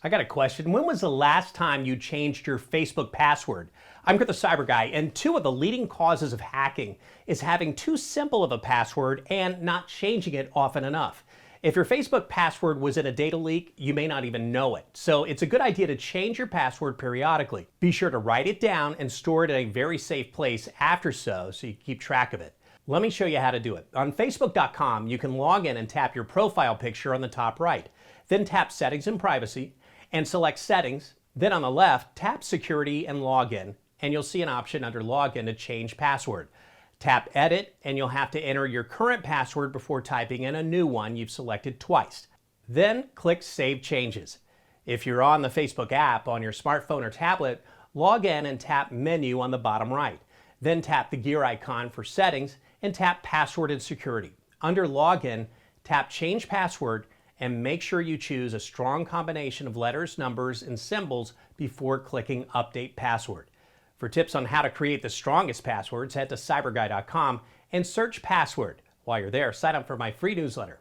I got a question. When was the last time you changed your Facebook password? I'm the CyberGuy, and two of the leading causes of hacking is having too simple of a password and not changing it often enough. If your Facebook password was in a data leak, you may not even know it. So it's a good idea to change your password periodically. Be sure to write it down and store it in a very safe place after so you keep track of it. Let me show you how to do it. On Facebook.com, you can log in and tap your profile picture on the top right. Then tap Settings and Privacy and select Settings. Then on the left, tap Security and Login, and you'll see an option under Login to change password. Tap Edit, and you'll have to enter your current password before typing in a new one you've selected twice. Then click Save Changes. If you're on the Facebook app on your smartphone or tablet, log in and tap Menu on the bottom right. Then tap the gear icon for Settings and tap Password and Security. Under Login, tap Change Password and make sure you choose a strong combination of letters, numbers, and symbols before clicking Update Password. For tips on how to create the strongest passwords, head to cyberguy.com and search password. While you're there, sign up for my free newsletter.